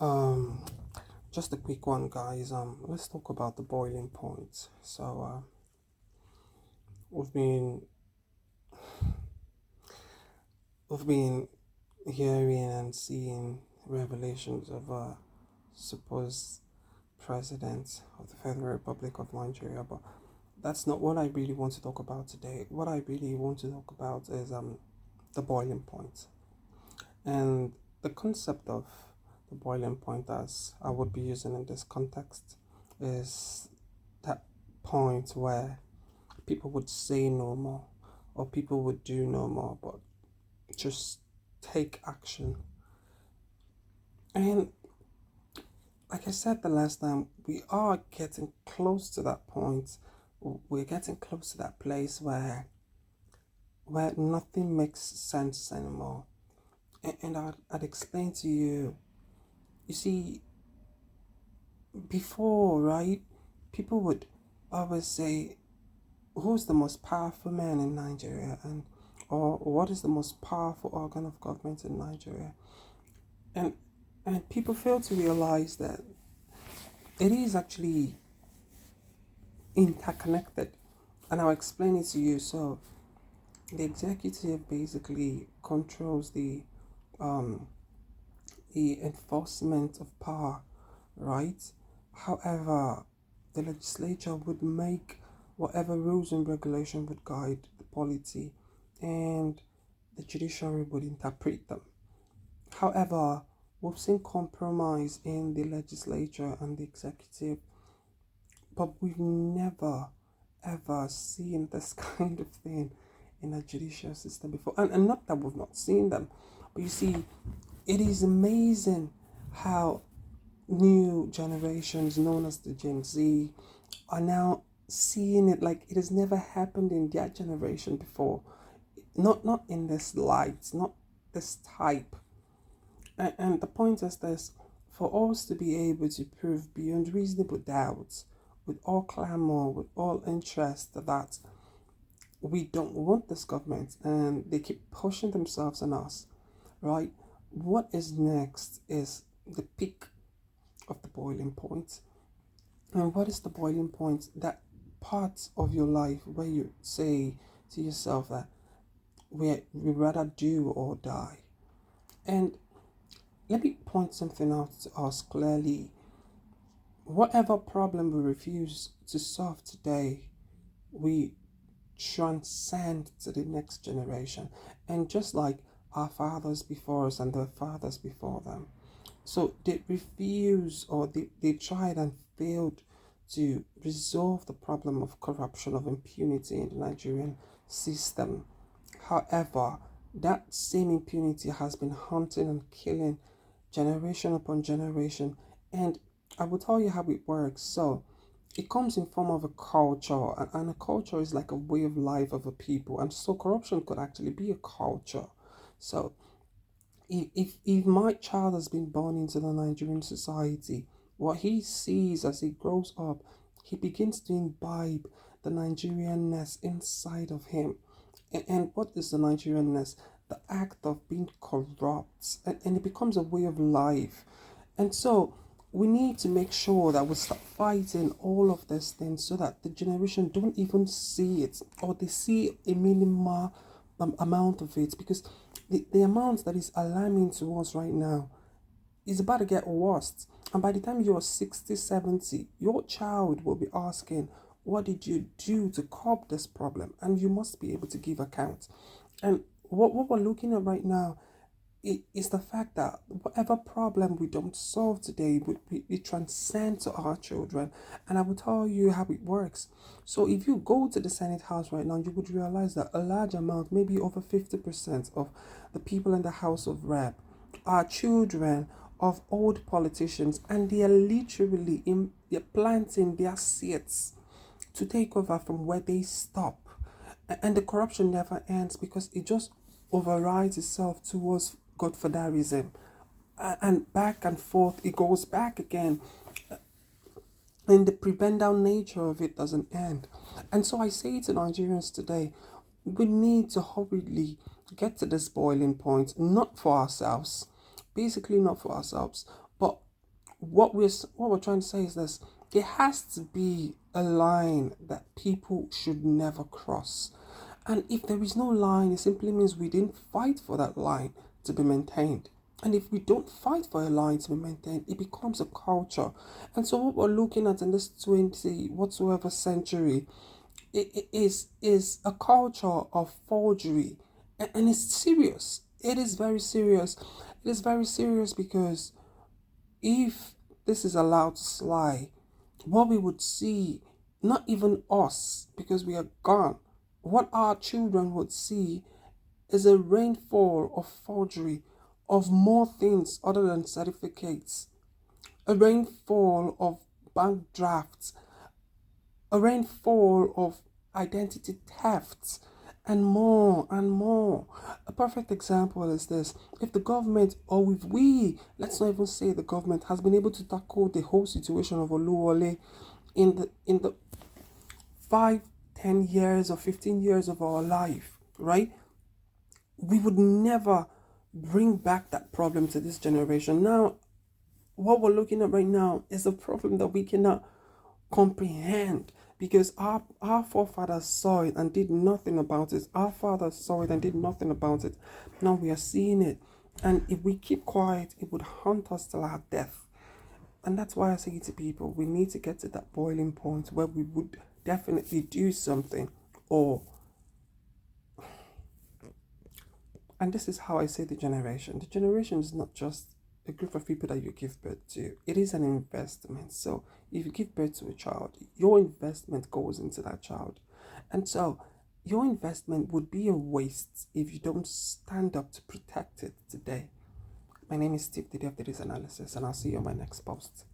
Um, just a quick one, guys. Let's talk about the boiling point. We've been we've been hearing and seeing revelations of supposed president of the Federal Republic of Nigeria, but that's not what I really want to talk about today. What I really want to talk about is the boiling point and the concept of the boiling point as I would be using in this context is that point where people would say no more or people would do no more but just take action. And like I said the last time, we are getting close to that point. We're getting close to that place where nothing makes sense anymore. And I'd explain to you. You see, before, right, people would always say, who's the most powerful man in Nigeria, and or what is the most powerful organ of government in Nigeria, and people fail to realize that it is actually interconnected, and I'll explain it to you. So the executive basically controls um the enforcement of power, right? However, the legislature would make whatever rules and regulation would guide the polity, and the judiciary would interpret them. However, we've seen compromise in the legislature and the executive, but we've never ever seen this kind of thing in a judicial system before. And not that we've not seen them, but you see, it is amazing how new generations known as the Gen Z are now seeing it like it has never happened in their generation before. Not in this light, not this type. And the point is this: for us to be able to prove beyond reasonable doubt, with all clamor, with all interest, that we don't want this government and they keep pushing themselves on us, right? What is next is the peak of the boiling point. And what is the boiling point? That part of your life where you say to yourself that we rather do or die. And let me point something out to us clearly. Whatever problem we refuse to solve today, we transcend to the next generation. And just like our fathers before us and their fathers before them. So they refuse or they tried and failed to resolve the problem of corruption, of impunity in the Nigerian system. However, that same impunity has been hunting and killing generation upon generation. And I will tell you how it works. So it comes in form of a culture, and a culture is like a way of life of a people. And so corruption could actually be a culture. So if my child has been born into the Nigerian society, what he sees as he grows up, he begins to imbibe the Nigerianness inside of him. And what is the Nigerianness? The act of being corrupt. And it becomes a way of life. And so we need to make sure that we start fighting all of these things so that the generation don't even see it, or they see a minimal amount of it, because the amount that is alarming to us right now is about to get worse. And by the time you're 60, 70, your child will be asking, what did you do to curb this problem? And you must be able to give account. And what we're looking at right now is the fact that whatever problem we don't solve today, we transcend to our children. And I will tell you how it works. So if you go to the Senate House right now, you would realize that a large amount, maybe over 50% of the people in the House of Rep are children of old politicians, and they are literally they're planting their seeds to take over from where they stop. And the corruption never ends because it just overrides itself towards godfatherism. And back and forth, it goes back again. And the prebendal nature of it doesn't end. And so I say to Nigerians today, we need to hurriedly get to this boiling point, not for ourselves, basically not for ourselves, but what we're trying to say is this: it has to be a line that people should never cross. And if there is no line, it simply means we didn't fight for that line to be maintained. And if we don't fight for a line to be maintained, it becomes a culture. And so what we're looking at in this 20 whatsoever century, it is a culture of forgery. And it's serious. It is very serious. It is very serious because if this is allowed to slide, what we would see, not even us, because we are gone, what our children would see is a rainfall of forgery, of more things other than certificates, a rainfall of bank drafts, a rainfall of identity thefts, and more and more. A perfect example is this: if the government, or if we, let's not even say the government, has been able to tackle the whole situation of Oluwole in the 5, 10 years or 15 years of our life, right? We would never bring back that problem to this generation. Now, what we're looking at right now is a problem that we cannot comprehend because our forefathers saw it and did nothing about it. Our fathers saw it and did nothing about it. Now we are seeing it. And if we keep quiet, it would haunt us till our death. And that's why I say to people, we need to get to that boiling point where we would definitely do something. And this is how I say the generation. The generation is not just a group of people that you give birth to. It is an investment. So if you give birth to a child, your investment goes into that child. And so your investment would be a waste if you don't stand up to protect it today. My name is Steve Dede of Dede's Analysis, and I'll see you on my next post.